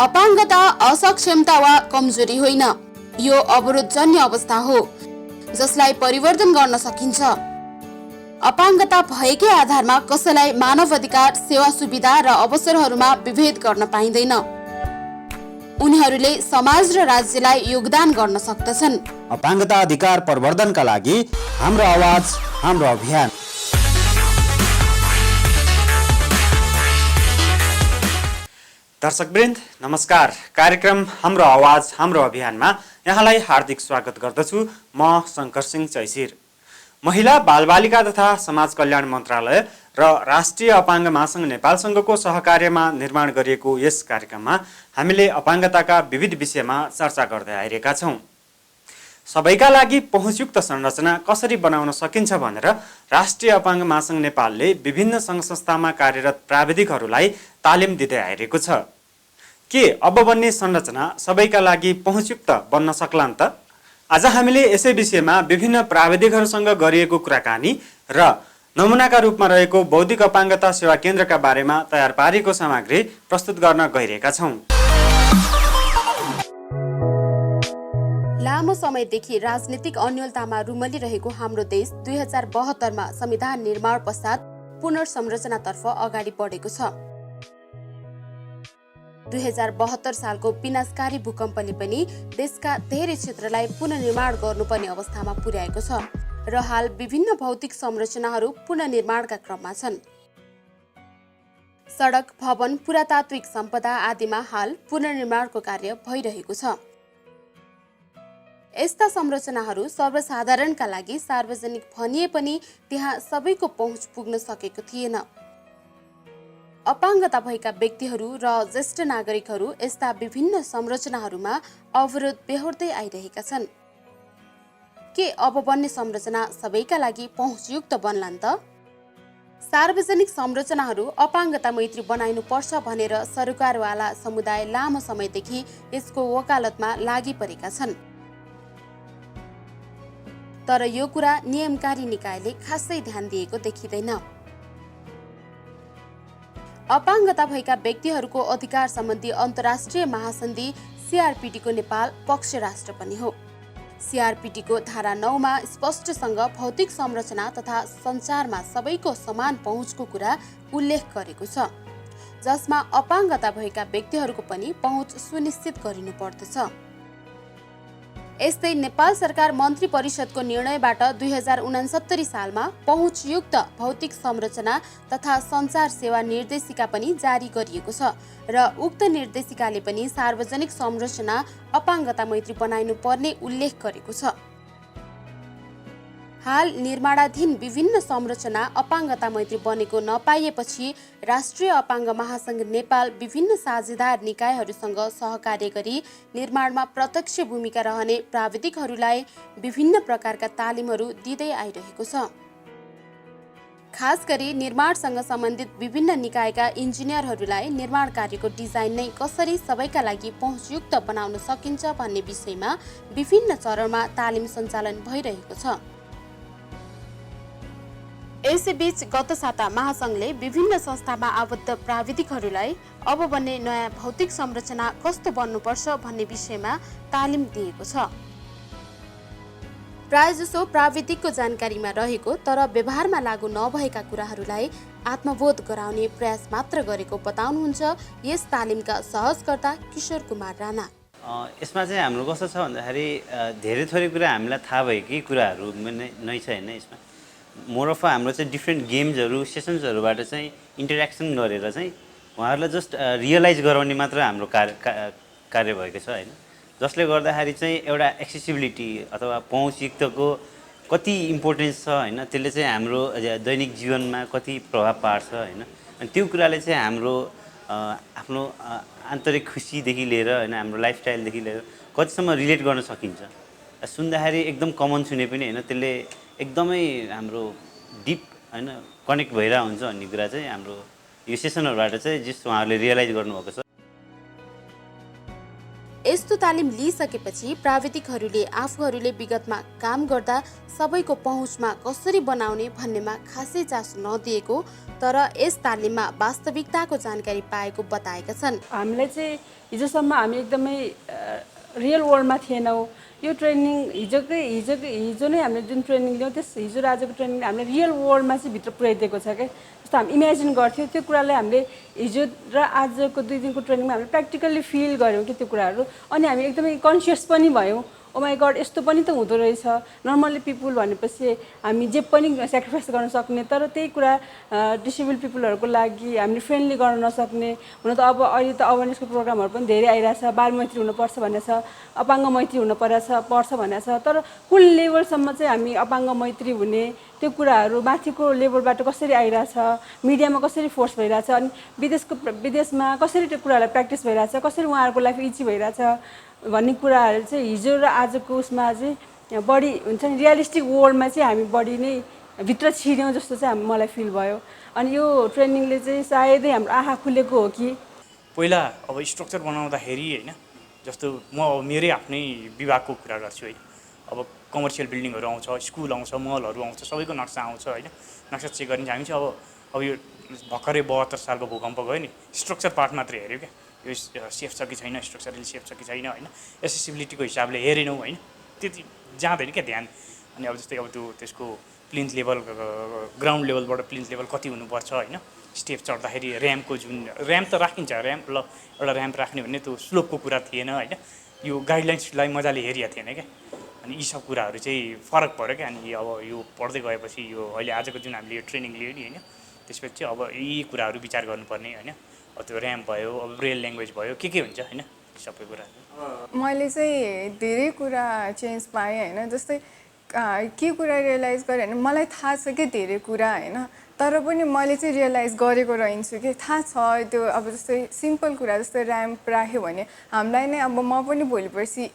अपाङ्गता असक्षमता वा कमजोरी होइन, यो अवरोधजन्य अवस्था हो जसलाई परिवर्तन गर्न सकिन्छ। अपाङ्गता भएकै आधारमा कसैलाई मानव अधिकार, सेवा सुविधा र अवसरहरूमा विभेद गर्न पाइँदैन। उनीहरूले समाज र राज्यलाई योगदान गर्न सक्दछन्। अपाङ्गता अधिकार प्रवर्धनका लागि हाम्रो आवाज, हाम्रो अभियान। दर्शकवृन्द नमस्कार। कार्यक्रम हाम्रो आवाज, हाम्रो अभियानमा यहाँलाई हार्दिक स्वागत गर्दछु। म शङ्कर सिंह चैसिर। महिला, बालबालिका तथा समाज कल्याण मन्त्रालय र राष्ट्रिय अपाङ्ग महासङ्घ नेपालसँगको सहकार्यमा निर्माण गरिएको यस कार्यक्रममा हामीले अपाङ्गताका विविध विषयमा चर्चा गर्दै आइरहेका छौँ। सबैका लागि पहुँचयुक्त संरचना कसरी बनाउन सकिन्छ भनेर राष्ट्रिय अपाङ्ग महासङ्घ नेपालले विभिन्न सङ्घ संस्थामा कार्यरत प्राविधिकहरूलाई तालिम दिँदै आइरहेको छ। के अब बन्ने संरचना सबैका लागि पहुँचयुक्त बन्न सक्ला त? आज हामीले यसै विषयमा विभिन्न प्राविधिकहरूसँग गरिएको कुराकानी र नमुनाका रूपमा रहेको बौद्धिक अपाङ्गता सेवा केन्द्रका बारेमा तयार पारिएको सामग्री प्रस्तुत गर्न गइरहेका छौँ। लामो समयदेखि राजनीतिक अन्योलतामा रुमलिरहेको हाम्रो देश 2072 मा संविधान निर्माण पश्चात पुनर्संरचनातर्फ अगाडि बढेको छ। 2072 सालको विनाशकारी भूकम्पले पनि देशका धेरै क्षेत्रलाई पुनर्निर्माण गर्नुपर्ने अवस्थामा पुर्याएको छ र हाल विभिन्न भौतिक संरचनाहरू पुनर्निर्माणका क्रममा छन्। सडक, भवन, पुरातात्विक सम्पदा आदिमा हाल पुनर्निर्माणको कार्य भइरहेको छ। यस्ता संरचनाहरू सर्वसाधारणका लागि सार्वजनिक भनिए पनि त्यहाँ सबैको पहुँच पुग्न सकेको थिएन। अपाङ्गता भएका व्यक्तिहरू र ज्येष्ठ नागरिकहरू यस्ता विभिन्न संरचनाहरूमा अवरोध बेहोर्दै आइरहेका छन्। के अब बन्ने संरचना सबैका लागि पहुँचयुक्त बन्लान् त? सार्वजनिक संरचनाहरू अपाङ्गता मैत्री बनाइनु पर्छ भनेर सरकारवाला समुदाय लामो समयदेखि यसको वकालतमा लागि परेका छन्। तर यो कुरा नियमकारी निकायले खासै ध्यान दिएको देखिँदैन। अपाङ्गता भएका व्यक्तिहरूको अधिकार सम्बन्धी अन्तर्राष्ट्रिय महासन्धि CRPT को नेपाल पक्ष राष्ट्र पनि हो। CRPT को धारा 9 मा स्पष्टसँग भौतिक संरचना तथा सञ्चारमा सबैको समान पहुँचको कुरा उल्लेख गरेको छ, जसमा अपाङ्गता भएका व्यक्तिहरूको पनि पहुँच सुनिश्चित गरिनु पर्दछ। यस्तै नेपाल सरकार मन्त्री परिषदको निर्णयबाट 2069 सालमा पहुँचयुक्त भौतिक संरचना तथा सञ्चार सेवा निर्देशिका पनि जारी गरिएको छ र उक्त निर्देशिकाले पनि सार्वजनिक संरचना अपाङ्गता मैत्री बनाइनु पर्ने उल्लेख गरेको छ। हाल निर्माणाधीन विभिन्न संरचना अपाङ्गता मैत्री बनेको नपाइएपछि राष्ट्रिय अपाङ्ग महासङ्घ नेपाल विभिन्न साझेदार निकायहरूसँग सहकार्य गरी निर्माणमा प्रत्यक्ष भूमिका रहने प्राविधिकहरूलाई विभिन्न प्रकारका तालिमहरू दिँदै आइरहेको छ। खास गरी निर्माणसँग सम्बन्धित विभिन्न निकायका इन्जिनियरहरूलाई निर्माण कार्यको डिजाइन नै कसरी सबैका लागि पहुँचयुक्त बनाउन सकिन्छ भन्ने विषयमा विभिन्न चरणमा तालिम सञ्चालन भइरहेको छ। यसैबीच गत साता महासङ्घले विभिन्न संस्थामा आबद्ध प्राविधिकहरूलाई अब बन्ने नयाँ भौतिक संरचना कस्तो बन्नुपर्छ भन्ने विषयमा तालिम दिएको छ। प्रायजसो प्राविधिकको जानकारीमा रहेको तर व्यवहारमा लागू नभएका कुराहरूलाई आत्मबोध गराउने प्रयास मात्र गरेको बताउनुहुन्छ यस तालिमका सहजकर्ता किशोर कुमार राणा। यसमा चाहिँ हाम्रो कस्तो छ भन्दाखेरि धेरै थोरै कुरा हामीलाई थाहा भएकै कुराहरू नै छ होइन। यसमा मोर अफ हाम्रो चाहिँ डिफ्रेन्ट गेम्सहरू, सेसन्सहरूबाट चाहिँ इन्टरेक्सन गरेर चाहिँ उहाँहरूलाई जस्ट रियलाइज गराउने मात्र हाम्रो कार्य भएको छ होइन। जसले गर्दाखेरि चाहिँ एउटा एक्सेसिबिलिटी अथवा पहुँचयुक्तको कति इम्पोर्टेन्स छ होइन, त्यसले चाहिँ हाम्रो दैनिक जीवनमा कति प्रभाव पार्छ होइन। अनि त्यो कुराले चाहिँ हाम्रो आफ्नो आन्तरिक खुसीदेखि लिएर होइन, हाम्रो लाइफस्टाइलदेखि लिएर कतिसम्म रिलेट गर्न सकिन्छ। सुन्दाखेरि एकदम कमन सुने पनि होइन, त्यसले एकदमै हाम्रो डिप होइन कनेक्ट भइरहेको हुन्छ भन्ने कुरा चाहिँ हाम्रो यो सेसनहरूबाट चाहिँ जस उहाँहरूले रियलाइज गर्नुभएको छ। यस यस्तो तालिम लिइसकेपछि प्राविधिकहरूले आफूहरूले विगतमा काम गर्दा सबैको पहुँचमा कसरी बनाउने भन्नेमा खासै चासो नदिएको तर यस तालिममा वास्तविकताको जानकारी पाएको बताएका छन्। हामीलाई चाहिँ हिजोसम्म हामी एकदमै रियल वर्ल्डमा थिएनौँ। यो ट्रेनिङ हिजो नै हामीले जुन ट्रेनिङ लियौँ त्यस हिजो र आजको ट्रेनिङले हामीलाई रियल वर्ल्डमा चाहिँ भित्र पुर्याइदिएको छ क्या। जस्तो हामी इमेजिन गर्थ्यौँ त्यो कुरालाई हामीले हिजो र आजको 2 दिनको ट्रेनिङमा हामीले प्र्याक्टिकल्ली फिल गऱ्यौँ कि त्यो कुराहरू। अनि हामी एकदमै कन्सियस पनि भयौँ, ओ माई गड यस्तो पनि त हुँदो रहेछ। नर्मल्ली पिपुल भनेपछि हामी जे पनि सेक्रिफाइस गर्न सक्ने, तर त्यही कुरा डिसेबल पिपुलहरूको लागि हामीले फ्रेन्डली गर्न नसक्ने। हुन त अब अहिले त अवेरनेसको प्रोग्रामहरू पनि धेरै आइरहेछ, बाल मैत्री हुनुपर्छ भनेको छ, अपाङ्ग मैत्री पर्छ भनेको छ। तर कुन लेभलसम्म चाहिँ हामी अपाङ्ग मैत्री हुने त्यो कुराहरू माथिको लेभलबाट कसरी आइरहेछ, मिडियामा कसरी फोर्स भइरहेछ, अनि विदेशमा कसरी त्यो कुराहरूलाई प्र्याक्टिस भइरहेछ, कसरी उहाँहरूको लाइफ इजी भइरहेछ भन्ने कुराहरू चाहिँ हिजो र आजको उसमा चाहिँ बढी हुन्छ नि रियलिस्टिक वर्ल्डमा चाहिँ हामी बढी नै भित्र छिर्यौँ जस्तो चाहिँ मलाई फिल भयो। अनि यो ट्रेनिङले चाहिँ सायदै हाम्रो आँखा खुलेको हो कि पहिला अब स्ट्रक्चर बनाउँदाखेरि होइन, जस्तो म मेरै आफ्नै विभागको कुरा गर्छु है। अब कमर्सियल बिल्डिङहरू आउँछ, स्कुल आउँछ, मलहरू आउँछ, सबैको नक्सा आउँछ होइन। नक्सा चेक गरिन्छ। हामी चाहिँ अब यो भर्खरै 72 सालको भूकम्प गयो नि, स्ट्रक्चर पार्ट मात्रै हेऱ्यो क्या, यो सेफ छ कि छैन, स्ट्रक्चरली सेफ छ कि छैन होइन, एसेसिबिलिटीको हिसाबले हेरेनौँ होइन, त्यति जाँदैन क्या ध्यान। अनि अब जस्तै अब त्यसको प्लिन्थ लेभल, ग्राउन्ड लेभलबाट प्लिन्थ लेभल कति हुनुपर्छ होइन, स्टेप चढ्दाखेरि ऱ्याम्पको जुन ऱ्याम्प त राखिन्छ, ऱ्याम्प एउटा ऱ्याम्प राख्ने भन्ने त्यो स्लोपको कुरा थिएन होइन, यो गाइडलाइन्सलाई मजाले हेरिएको थिएन क्या। अनि यी सब कुराहरू चाहिँ फरक पऱ्यो क्या। अनि अब यो पढ्दै गएपछि यो अहिले आजको जुन हामीले यो ट्रेनिङ लियो नि होइन, त्यसपछि चाहिँ अब यी कुराहरू विचार गर्नुपर्ने होइन। अब त्यो ऱ्याम्प भयो, अब ब्रेल ल्याङ्ग्वेज भयो, के हुन्छ होइन, सबै कुराहरू। मैले चाहिँ धेरै कुरा चेन्ज पाएँ होइन। जस्तै के कुरा रियलाइज गरेँ होइन, मलाई थाहा छ कि धेरै कुरा होइन, तर पनि मैले चाहिँ रियलाइज गरेको रहन्छु कि थाहा छ त्यो। अब जस्तै सिम्पल कुरा जस्तै ऱ्याम्प राख्यो भने हामीलाई नै, अब म पनि भोलि पर्सि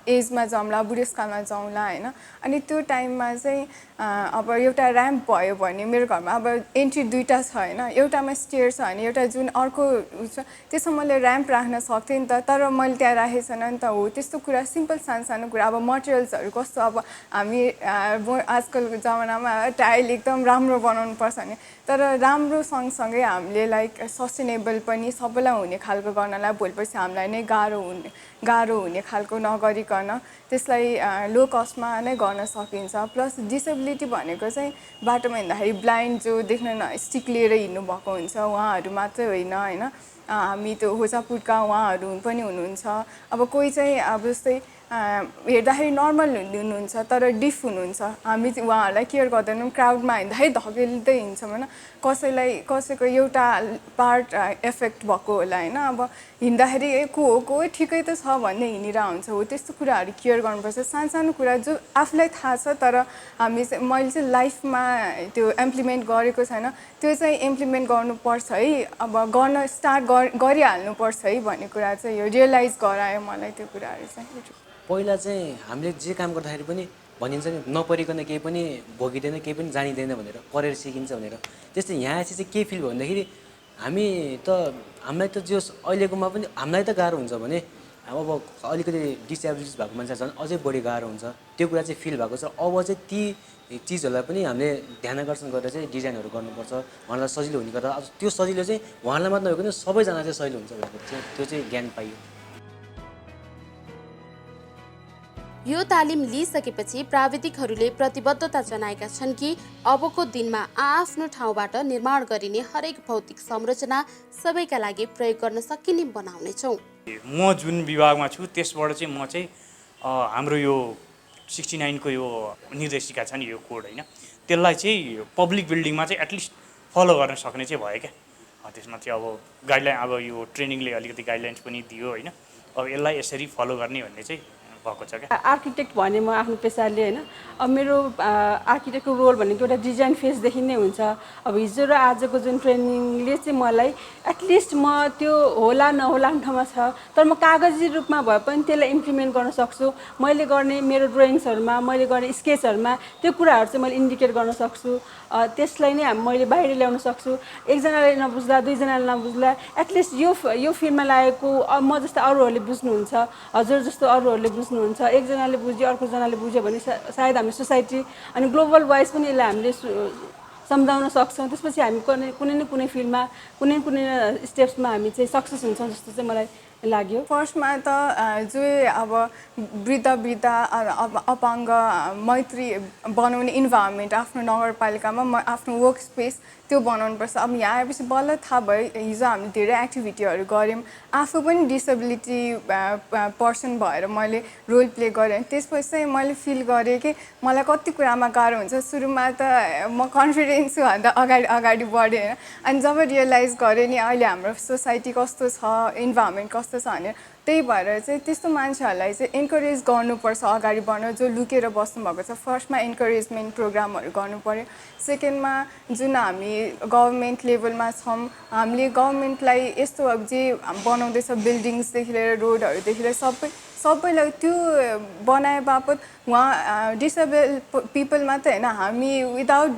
एजमा जाउँला, बुढेसकालमा जाउँला होइन। अनि त्यो टाइममा चाहिँ अब एउटा ऱ्याम्प भयो भने मेरो घरमा अब एन्ट्री 2टा छ होइन, एउटामा स्टेयर छ भने एउटा जुन अर्को छ त्यसमा मैले ऱ्याम्प राख्न सक्थेँ नि त, तर मैले त्यहाँ राखेको छैन नि त। हो त्यस्तो कुरा, सिम्पल सानो कुरा। अब मटेरियल्सहरू कस्तो, अब हामी आजकलको जमानामा टाइल एकदम राम्रो बनाउनु पर्छ भने, तर राम्रो सँगसँगै हामीले लाइक सस्टेनेबल पनि सबैलाई हुने खालको गर्नलाई भोलिपर्सि हामीलाई नै गाह्रो हुने खालको नगरिकन त्यसलाई लो कस्टमा नै गर्न सकिन्छ। प्लस डिसेबिलिटी भनेको चाहिँ बाटोमा हिँड्दाखेरि ब्लाइन्ड जो देख्न स्टिक लिएर हिँड्नु भएको हुन्छ उहाँहरू मात्रै होइन होइन, हामी त्यो होचापुटका उहाँहरू पनि हुनुहुन्छ। अब कोही चाहिँ अब जस्तै हेर्दाखेरि नर्मल हुनुहुन्छ तर डिफ हुनुहुन्छ, हामी चाहिँ उहाँहरूलाई केयर गर्दैनौँ। क्राउडमा हिँड्दाखेरि धकेल्दै हिँड्छौँ होइन, कसैको एउटा पार्ट एफेक्ट भएको होला होइन। अब हिँड्दाखेरि को ठिकै त छ भन्ने हिँडिरहेको हुन्छ। हो त्यस्तो कुराहरू केयर गर्नुपर्छ, सानो कुरा जो आफूलाई थाहा छ तर मैले चाहिँ लाइफमा त्यो इम्प्लिमेन्ट गरेको छैन, त्यो चाहिँ इम्प्लिमेन्ट गर्नुपर्छ है। अब गर्न स्टार्ट गरिहाल्नुपर्छ है भन्ने कुरा चाहिँ यो रियलाइज गरायो मलाई त्यो कुराहरू चाहिँ। पहिला चाहिँ हामीले जे काम गर्दाखेरि पनि भनिन्छ नि नपरिकन केही पनि भोगिँदैन, केही पनि जानिँदैन भनेर, परेर सिकिन्छ भनेर। त्यस्तै यहाँ आएपछि चाहिँ के फिल भयो भन्दाखेरि हामीलाई त जो अहिलेकोमा पनि हामीलाई त गाह्रो हुन्छ भने अब अलिकति डिसेबिलिटिज भएको मान्छे झन् अझै बढी गाह्रो हुन्छ। त्यो कुरा चाहिँ फिल भएको छ। अब चाहिँ ती चिजहरूलाई पनि हामीले ध्यान आकर्षण गरेर चाहिँ डिजाइनहरू गर्नुपर्छ, उहाँलाई सजिलो हुने गर्दा त्यो सजिलो चाहिँ उहाँलाई मात्र नभइकन सबैजना चाहिँ सजिलो हुन्छ भनेर चाहिँ त्यो चाहिँ ज्ञान पाइयो। यो तालिम लिइसकेपछि प्राविधिकहरूले प्रतिबद्धता जनाएका छन् कि अबको दिनमा आआफ्नो ठाउँबाट निर्माण गरिने हरेक भौतिक संरचना सबैका लागि प्रयोग गर्न सकिने बनाउनेछौँ। म जुन विभागमा छु त्यसबाट चाहिँ म चाहिँ हाम्रो यो 69 को यो निर्देशिका छ नि यो कोड होइन, त्यसलाई चाहिँ पब्लिक बिल्डिङमा चाहिँ एटलिस्ट फलो गर्न सक्ने चाहिँ भयो क्या। त्यसमा चाहिँ अब गाइडलाइन, अब यो ट्रेनिङले अलिकति गाइडलाइन्स पनि दियो होइन, अब यसलाई यसरी फलो गर्ने भन्ने चाहिँ भएको छ क्या। आर्किटेक्ट भने म आफ्नो पेसाले होइन, अब मेरो आर्किटेक्टको रोल भनेको एउटा डिजाइन फेजदेखि नै हुन्छ। अब हिजो र आजको जुन ट्रेनिङले चाहिँ मलाई एटलिस्ट म त्यो होला नहोला ठाउँमा छ, तर म कागजी रूपमा भए पनि त्यसलाई इम्प्लिमेन्ट गर्न सक्छु। मैले गर्ने मेरो ड्रइङ्सहरूमा, मैले गर्ने स्केचहरूमा त्यो कुराहरू चाहिँ मैले इन्डिकेट गर्न सक्छु। त्यसलाई नै मैले बाहिर ल्याउन सक्छु। एकजनाले नबुझ्दा, दुईजनाले नबुझ्दा, एटलिस्ट यो फिल्डमा लागेको म जस्तो अरूहरूले बुझ्नुहुन्छ, हजुर जस्तो अरूहरूले बुझ्नुहुन्छ। एकजनाले बुझ्यो, अर्कोजनाले बुझ्यो भने सायद हाम्रो सोसाइटी अनि ग्लोबल वाइज पनि यसलाई हामीले सम्झाउन सक्छौँ। त्यसपछि हामी कुनै न कुनै फिल्डमा, कुनै न कुनै स्टेप्समा हामी चाहिँ सक्सेस हुन्छौँ जस्तो चाहिँ मलाई लाग्यो। फर्स्टमा त जो अब वृद्ध अपाङ्ग मैत्री बनाउने इन्भाइरोमेन्ट आफ्नो नगरपालिकामा आफ्नो वर्क स्पेस त्यो बनाउनुपर्छ। अब यहाँ आएपछि बल्ल थाहा भयो, हिजो हामीले धेरै एक्टिभिटीहरू गऱ्यौँ, आफू पनि डिसेबिलिटी पर्सन भएर मैले रोल प्ले गरेँ। त्यसपछि चाहिँ मैले फिल गरेँ कि मलाई कति कुरामा गाह्रो हुन्छ। सुरुमा त म कन्फिडेन्स छु भन्दा अगाडि बढेँ होइन, अनि जब रियलाइज गरेँ नि अहिले हाम्रो सोसाइटी कस्तो छ, इन्भाइरोमेन्ट कस्तो छ भनेर, त्यही भएर चाहिँ त्यस्तो मान्छेहरूलाई चाहिँ इन्करेज गर्नुपर्छ अगाडि बढ्न, जो लुकेर बस्नुभएको छ। फर्स्टमा इन्करेजमेन्ट प्रोग्रामहरू गर्नु पऱ्यो। सेकेन्डमा जुन हामी गभर्मेन्ट लेभलमा छौँ, हामीले गभर्मेन्टलाई यस्तो जे बनाउँदैछ बिल्डिङ्सदेखि लिएर रोडहरूदेखि लिएर सबैलाई त्यो बनाए बापत उहाँ डिसेबल पिपल मात्रै होइन, हामी विदाउट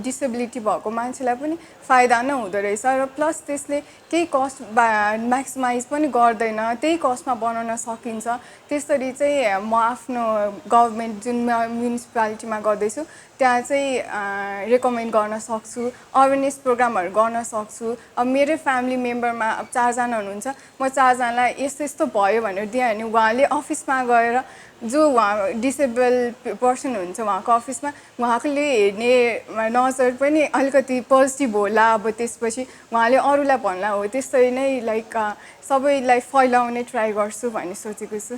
डिसेबिलिटी भएको मान्छेलाई पनि फाइदा नै हुँदो रहेछ। र प्लस त्यसले केही कस्ट म्याक्सिमाइज पनि गर्दैन, त्यही कस्टमा बनाउन सकिन्छ। त्यसरी चाहिँ म आफ्नो गभर्मेन्ट जुन म्युनिसिपालिटीमा गर्दैछु त्यहाँ चाहिँ रेकमेन्ड गर्न सक्छु, अवेरनेस प्रोग्रामहरू गर्न सक्छु। अब मेरै फ्यामिली मेम्बरमा अब 4 जना हुनुहुन्छ, म 4 जनालाई यस्तो भयो भनेर दिएँ भने उहाँले अफिसमा गएर जो उहाँ डिसेबल पर्सन हुन्छ उहाँको अफिसमा, उहाँले हेर्ने नजर पनि अलिकति पोजिटिभ होला। अब त्यसपछि उहाँले अरूलाई भन्ला हो, त्यसरी नै लाइक सबैलाई फैलाउने ट्राई गर्छु भन्ने सोचेको छु।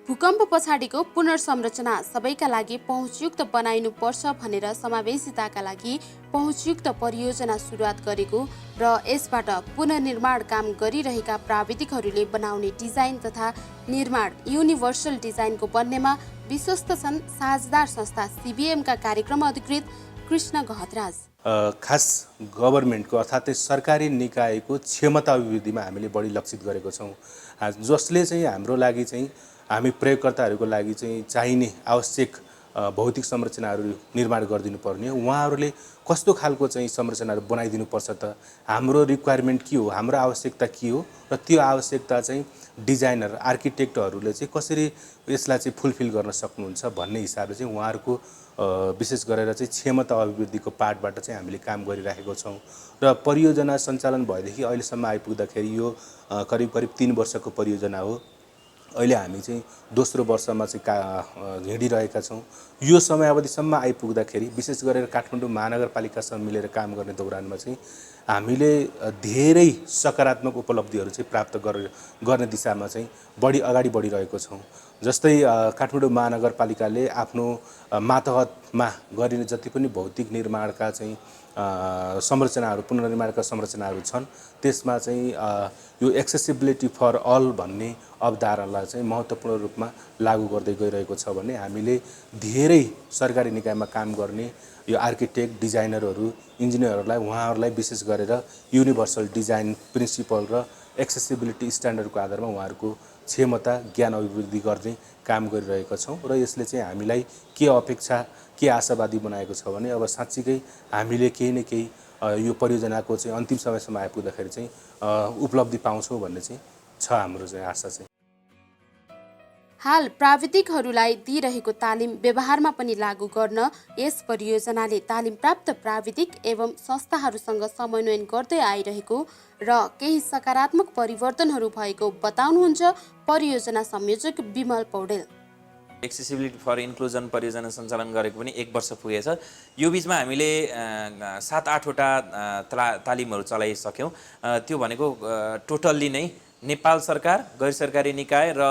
भूकम्प पछाडिको पुनर्संरचना सबैका लागि पहुँचयुक्त बनाइनुपर्छ भनेर समावेशिताका लागि पहुँचयुक्त परियोजना सुरुवात गरेको र यसबाट पुनर्निर्माण काम गरिरहेका प्राविधिकहरूले बनाउने डिजाइन तथा निर्माण युनिभर्सल डिजाइनको बन्नेमा विश्वस्त छन् साझेदार संस्था CBMका कार्यक्रम अधिकृत कृष्ण गहतराज। खास गभर्मेन्टको अर्थात् सरकारी निकायको क्षमता अभिवृद्धिमा हामीले बढी लक्षित गरेको छौँ, जसले चाहिँ हाम्रो लागि चाहिँ हामी प्रयोगकर्ताहरूको लागि चाहिँ चाहिने आवश्यक भौतिक संरचनाहरू निर्माण गरिदिनु पर्ने। उहाँहरूले कस्तो खालको चाहिँ संरचनाहरू बनाइदिनुपर्छ त, हाम्रो रिक्वायरमेन्ट के हो, हाम्रो आवश्यकता के हो, र त्यो आवश्यकता चाहिँ डिजाइनर आर्किटेक्टहरूले चाहिँ कसरी यसलाई चाहिँ फुलफिल गर्न सक्नुहुन्छ भन्ने हिसाबले चाहिँ उहाँहरूको विशेष गरेर चाहिँ क्षमता अभिवृद्धिको पार्टबाट चाहिँ हामीले काम गरिराखेको छौँ। र परियोजना सञ्चालन भएदेखि अहिलेसम्म आइपुग्दाखेरि यो करिब 3 वर्षको परियोजना हो। अहिले हामी चाहिँ दोस्रो वर्षमा चाहिँ हिँडिरहेका छौँ। यो समयावधिसम्म आइपुग्दाखेरि विशेष गरेर काठमाडौँ महानगरपालिकासँग मिलेर काम गर्ने दौरानमा चाहिँ हामीले धेरै सकारात्मक उपलब्धिहरू चाहिँ प्राप्त गर्ने दिशामा चाहिँ बढी अगाडि बढिरहेको छौँ। जस्तै काठमाडौँ महानगरपालिकाले आफ्नो मातहतमा गरिने जति पनि भौतिक निर्माणका चाहिँ संरचनाहरू, पुनर्निर्माणका संरचनाहरू छन्, त्यसमा चाहिँ यो एक्सेसिबिलिटी फर अल भन्ने अवधारणालाई चाहिँ महत्त्वपूर्ण रूपमा लागू गर्दै गइरहेको छ भने हामीले धेरै सरकारी निकायमा काम गर्ने यो आर्किटेक्ट, डिजाइनरहरू, इन्जिनियरहरूलाई उहाँहरूलाई विशेष गरेर युनिभर्सल डिजाइन प्रिन्सिपल र एक्सेसिबिलिटी स्ट्यान्डर्डको आधारमा उहाँहरूको क्षमता, ज्ञान अभिवृद्धि गर्ने काम गरिरहेका छौँ। र यसले चाहिँ हामीलाई के अपेक्षा, के आशावादी बनाएको छ भने अब साँच्चीकै हामीले केही न केही यो परियोजनाको चाहिँ अन्तिम समयसम्म आइपुग्दाखेरि चाहिँ उपलब्धि पाउँछौँ भन्ने चाहिँ छ हाम्रो चाहिँ आशा चाहिँ। हाल प्राविधिकहरूलाई दिइरहेको तालिम व्यवहारमा पनि लागू गर्न यस परियोजनाले तालिम प्राप्त प्राविधिक एवं संस्थाहरूसँग समन्वयन गर्दै आइरहेको र केही सकारात्मक परिवर्तनहरू भएको बताउनुहुन्छ परियोजना संयोजक Bimal Paudel. Accessibility for inclusion परियोजना सञ्चालन गरेको पनि 1 वर्ष पुगेछ। यो बिचमा हामीले 7-8 वटा तालिमहरू चलाइसक्यौँ। त्यो भनेको टोटल्ली नै नेपाल सरकार, गैर सरकारी निकाय र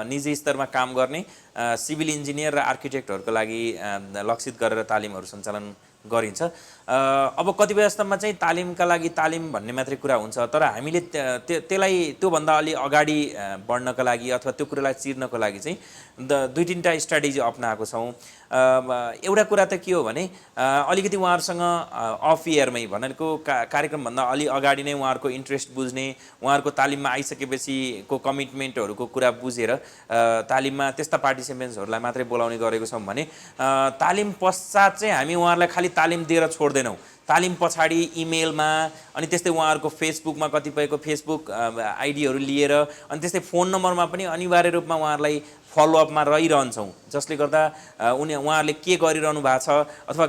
निजी स्तरमा काम गर्ने सिभिल इन्जिनियर र आर्किटेक्टहरूको लागि लक्षित गरेर तालिमहरू सञ्चालन गरिन्छ। अब कतिपय स्तरमा चाहिँ तालिमका लागि तालिम भन्ने मात्रै कुरा हुन्छ, तर हामीले त्यसलाई त्योभन्दा अलि अगाडि बढ्नका लागि अथवा त्यो कुरालाई चिर्नको लागि चाहिँ दुई तिनवटा स्ट्राटेजी अप्नाएको छौँ। एउटा कुरा त के हो भने अलिकति उहाँहरूसँग अफ इयरमै भनेको कार्यक्रमभन्दा अलि अगाडि नै उहाँहरूको इन्ट्रेस्ट बुझ्ने, उहाँहरूको तालिममा आइसकेपछिको कमिटमेन्टहरूको कुरा बुझेर तालिममा त्यस्ता पार्टिसिपेन्ट्सहरूलाई मात्रै बोलाउने गरेको छौँ भने तालिम पश्चात चाहिँ हामी उहाँहरूलाई खालि तालिम दिएर छोड्दैनौँ। तालिम पछाडि इमेलमा अनि त्यस्तै उहाँहरूको फेसबुकमा कतिपयको फेसबुक आइडीहरू लिएर अनि त्यस्तै फोन नम्बरमा पनि अनिवार्य रूपमा उहाँहरूलाई फलोअपमा रहिरहन्छौँ, जसले गर्दा उहाँहरूले के गरिरहनु भएको छ अथवा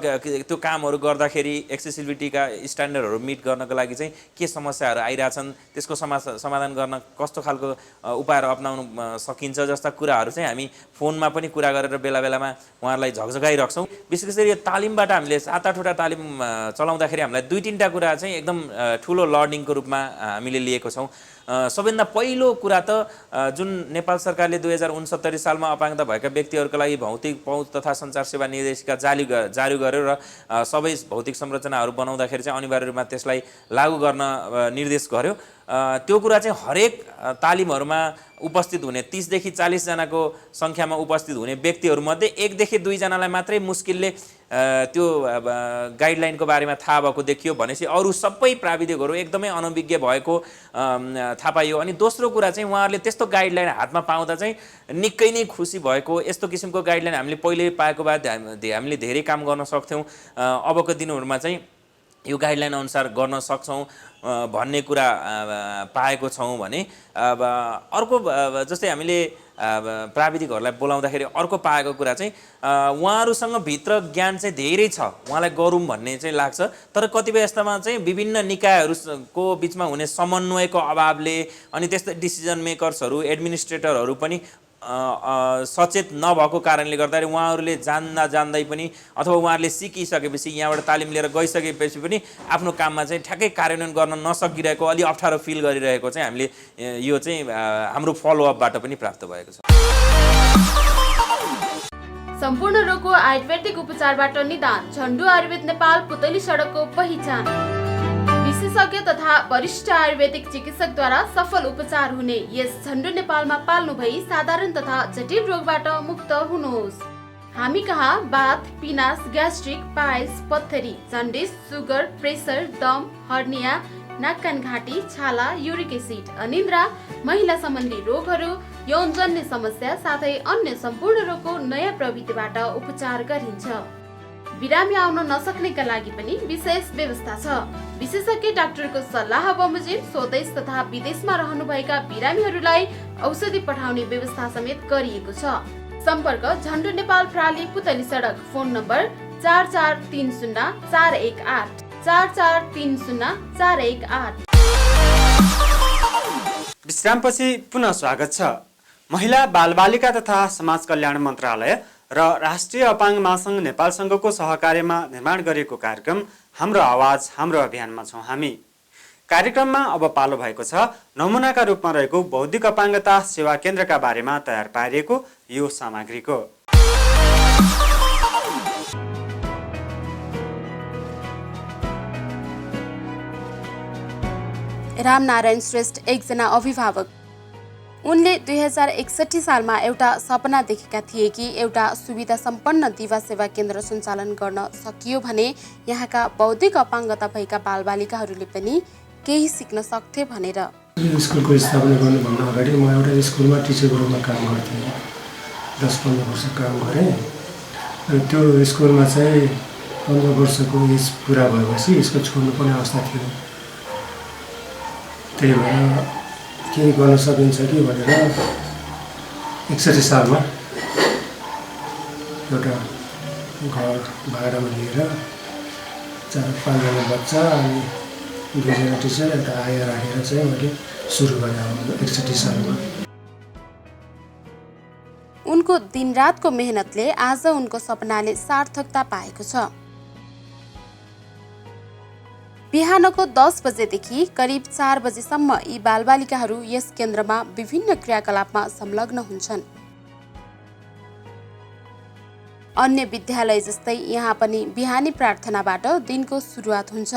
त्यो कामहरू गर्दाखेरि एक्सेसिबिलिटीका स्ट्यान्डर्डहरू मिट गर्नको लागि चाहिँ के समस्याहरू आइरहेछन्, त्यसको समाधान गर्न कस्तो खालको उपायहरू अप्नाउनु सकिन्छ जस्ता कुराहरू चाहिँ हामी फोनमा पनि कुरा गरेर बेला बेलामा उहाँहरूलाई झकझगाइराख्छौँ। विशेष गरी यो तालिमबाट हामीले 7-8वटा तालिम चलाउँदाखेरि हामीलाई 2-3टा कुरा चाहिँ एकदम ठुलो लर्निङको रूपमा हामीले लिएको छौँ। सबैभन्दा पहिलो कुरा त जुन नेपाल सरकारले 2069 सालमा अपाङ्गता भएका व्यक्तिहरूका लागि भौतिक पहुँच तथा सञ्चार सेवा निर्देशिका जारी गर्यो र सबै भौतिक संरचनाहरू बनाउँदाखेरि चाहिँ अनिवार्य रूपमा त्यसलाई लागू गर्न निर्देश गर्यो। त्यो कुरा चाहिँ हरेक तालिमहरूमा उपस्थित हुने 30 देखि 40 जनाको सङ्ख्यामा उपस्थित हुने व्यक्तिहरूमध्ये 1 देखि 2 जनालाई मात्रै मुस्किलले त्यो गाइडलाइनको बारेमा थाहा भएको देखियो भनेपछि अरू सबै प्राविधिकहरू एकदमै अनभिज्ञ भएको थाहा पाइयो। अनि दोस्रो कुरा चाहिँ उहाँहरूले त्यस्तो गाइडलाइन हातमा पाउँदा चाहिँ निकै नै खुसी भएको, यस्तो किसिमको गाइडलाइन हामीले पहिले पाएको भए हामीले धेरै काम गर्न सक्थ्यौँ, अबको दिनहरूमा चाहिँ यो गाइडलाइन अनुसार गर्न सक्छौँ भन्ने कुरा पाएको छौँ भने अब अर्को जस्तै हामीले प्राविधिकहरूलाई बोलाउँदाखेरि अर्को पाएको कुरा चाहिँ उहाँहरूसँग भित्र ज्ञान चाहिँ धेरै छ, उहाँलाई गरौँ भन्ने चाहिँ लाग्छ, तर कतिपय यस्तामा चाहिँ विभिन्न निकायहरूको बिचमा हुने समन्वयको अभावले अनि त्यस्तै डिसिजन मेकर्सहरू एडमिनिस्ट्रेटरहरू पनि सचेत नभएको कारणले गर्दाखेरि उहाँहरूले जान्दै पनि अथवा उहाँहरूले सिकिसकेपछि यहाँबाट तालिम लिएर गइसकेपछि पनि आफ्नो काममा चाहिँ ठ्याक्कै कार्यान्वयन गर्न नसकिरहेको, अलि अप्ठ्यारो फिल गरिरहेको चाहिँ हामीले यो चाहिँ हाम्रो फलोअपबाट पनि प्राप्त भएको छ। सम्पूर्ण रोगको आयुर्वेदिक उपचारबाट निदान, झन्डु आयुर्वेद नेपाल पुतली सडकको पहिचान। विशेषज्ञ तथा वरिष्ठ आयुर्वेदिक चिकित्सकद्वारा सफल उपचार हुने यस झन्डु नेपालमा पाल्नु भई साधारण तथा जटिल रोगबाट मुक्त हुनुहोस्। हामी कहाँ बाथ, पिनास, ग्यास्ट्रिक, पाइल्स, पत्थरी, जन्डिस, सुगर, प्रेसर, दम, हर्निया, नाक कान घाँटी, छाला, युरिक एसिड, अनिद्रा, महिला सम्बन्धी रोगहरू, यौनजन्य समस्या साथै अन्य सम्पूर्ण रोगको नयाँ प्रविधिबाट उपचार गरिन्छ। बिरामी आउन नसक्नेका लागि पनि विशेष व्यवस्था छ। विशेषज्ञ डाक्टरको सल्लाह बमोजिम स्वदेश तथा विदेशमा रहनुभएका बिरामीहरूलाई औषधि पठाउने व्यवस्था समेत गरिएको छ। सम्पर्क झन्डु नेपाल प्राली पुतली सडक, फोन नम्बर 4430 418 4430418। विश्रामपछि पुनः स्वागत छ। महिला बालबालिका तथा समाज कल्याण मन्त्रालय र राष्ट्रिय अपाङ्ग महासङ्घ नेपालसँगको सहकार्यमा निर्माण गरिएको कार्यक्रम हाम्रो आवाज हाम्रो अभियानमा छौँ हामी। कार्यक्रममा अब पालो भएको छ नमुनाका रूपमा रहेको बौद्धिक अपाङ्गता सेवा केन्द्रका बारेमा तयार पारिएको यो सामग्रीको। रामनारायण श्रेष्ठ एकजना अभिभावक। उनले 2061 सालमा एउटा सपना देखेका थिए कि एउटा सुविधा सम्पन्न दिवा सेवा केन्द्र सञ्चालन गर्न सकियो भने यहाँका बौद्धिक अपाङ्गता भएका बालबालिकाहरूले पनि केही सिक्न सक्थे भनेर। स्कुलको स्थापना गर्नुभन्दा अगाडि म एउटा स्कुलमा टिचरको रूपमा काम गर्थेँ। 10-15 वर्ष काम गरेँ र त्यो स्कुलमा चाहिँ 15 वर्षको एज पुरा भएपछि यसको छोड्नुपर्ने अवस्था थियो। त्यही भएर केही गर्न सकिन्छ कि भनेर 61 सालमा एउटा घर भाडामा लिएर 4-5 जना बच्चा अनि 2 जना टिचर एउटा आएर राखेर चाहिँ मैले सुरु गरेँ 61 सालमा। उनको दिनरातको मेहनतले आज उनको सपनाले सार्थकता पाएको छ। बिहानको 10 बजेदेखि करिब 4 बजेसम्म यी बालबालिकाहरू यस केन्द्रमा विभिन्न क्रियाकलापमा संलग्न हुन्छन्। अन्य विद्यालय जस्तै यहाँ पनि बिहानी प्रार्थनाबाट दिनको सुरुवात हुन्छ।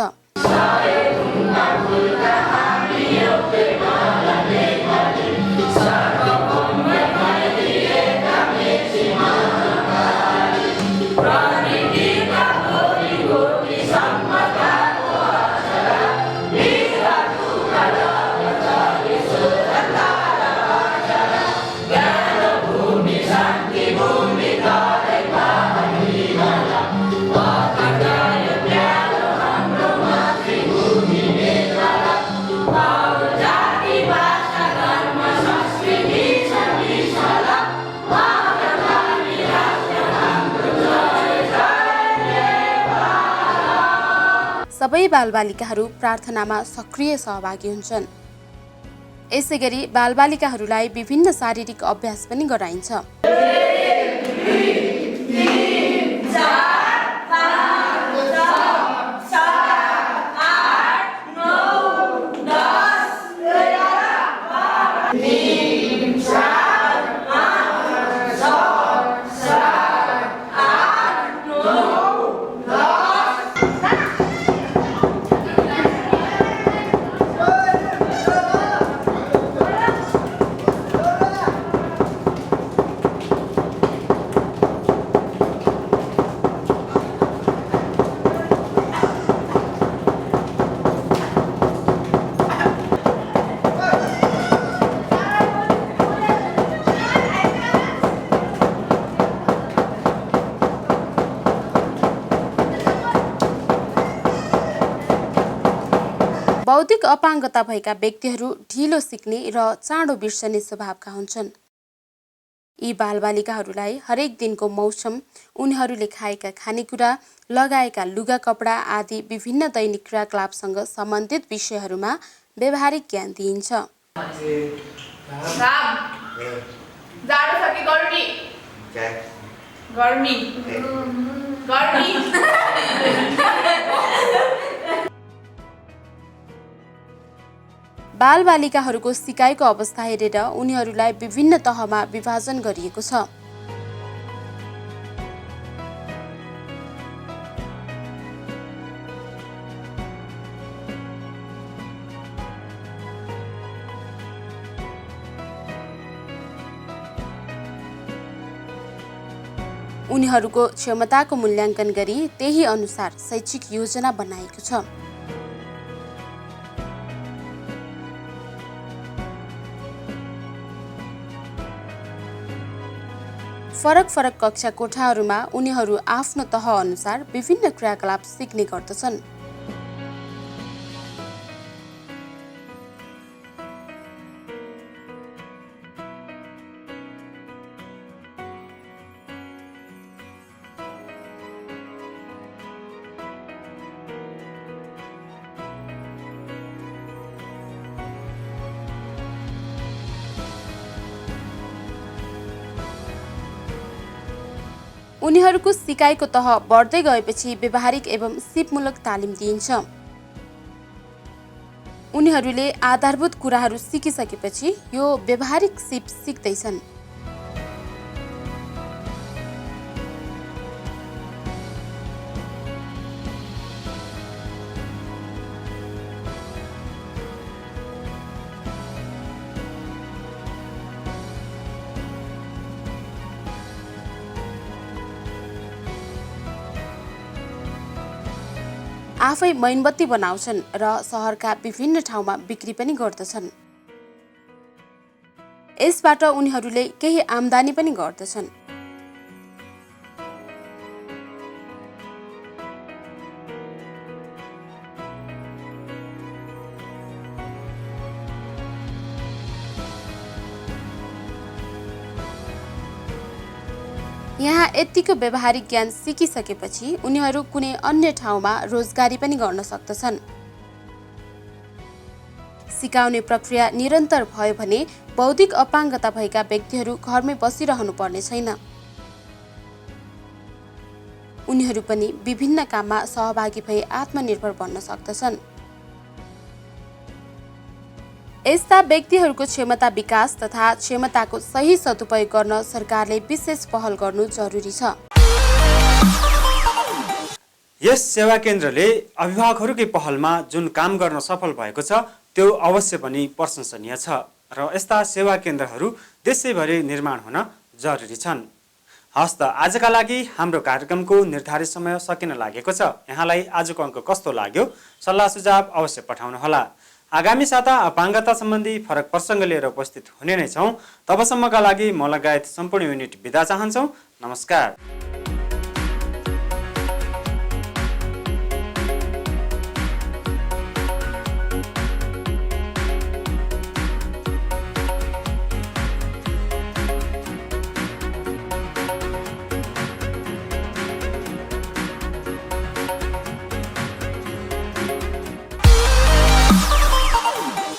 सबै बालबालिकाहरू प्रार्थनामा सक्रिय सहभागी हुन्छन्। यसैगरी बालबालिकाहरूलाई विभिन्न शारीरिक अभ्यास पनि गराइन्छ। बौद्धिक अपाङ्गता भएका व्यक्तिहरू ढिलो सिक्ने र चाँडो बिर्सने स्वभावका हुन्छन्। यी बालबालिकाहरूलाई हरेक दिनको मौसम, उनीहरूले खाएका खानेकुरा, लगाएका लुगा कपडा आदि विभिन्न दैनिक क्रियाकलापसँग सम्बन्धित विषयहरूमा व्यावहारिक ज्ञान दिइन्छ। बालबालिकाहरूको सिकाइको अवस्था हेरेर उनीहरूलाई विभिन्न तहमा विभाजन गरिएको छ। उनीहरूको क्षमताको मूल्याङ्कन गरी त्यही अनुसार शैक्षिक योजना बनाएको छ। फरक फरक कक्षा कोठाहरूमा उनीहरू आफ्नो तह अनुसार विभिन्न क्रियाकलाप सिक्ने गर्दछन्। उनीहरूको सिकाइको तह बढ्दै गएपछि व्यावहारिक एवं सिपमूलक तालिम दिइन्छ। उनीहरूले आधारभूत कुराहरू सिकिसकेपछि यो व्यावहारिक सिप सिक्दैछन्। आफै मैनबत्ती बनाउँछन् र सहरका विभिन्न ठाउँमा बिक्री पनि गर्दछन्। यसबाट उनीहरूले केही आम्दानी पनि गर्दछन्। यहाँ यतिको व्यावहारिक ज्ञान सिकिसकेपछि उनीहरू कुनै अन्य ठाउँमा रोजगारी पनि गर्न सक्दछन्। सिकाउने प्रक्रिया निरन्तर भयो भने बौद्धिक अपाङ्गता भएका व्यक्तिहरू घरमै बसिरहनु पर्ने छैन। उनीहरू पनि विभिन्न काममा सहभागी भई आत्मनिर्भर बन्न सक्दछन्। यस्ता व्यक्तिहरूको क्षमता विकास तथा क्षमताको सही सदुपयोग गर्न सरकारले विशेष पहल गर्नु जरुरी छ। यस सेवा केन्द्रले अभिभावकहरूकै पहलमा जुन काम गर्न सफल भएको छ त्यो अवश्य पनि प्रशंसनीय छ र यस्ता सेवा केन्द्रहरू देशैभरि निर्माण हुन जरुरी छन्। हस् त आजका लागि हाम्रो कार्यक्रमको निर्धारित समय सकिन लागेको छ। यहाँलाई आजको अङ्क कस्तो लाग्यो सल्लाह सुझाव अवश्य पठाउनुहोला। आगामी साता अपाङ्गता सम्बन्धी फरक प्रसङ्ग लिएर उपस्थित हुने नै छौँ। तबसम्मका लागि म लगायत सम्पूर्ण युनिट बिदा चाहन्छौँ। नमस्कार।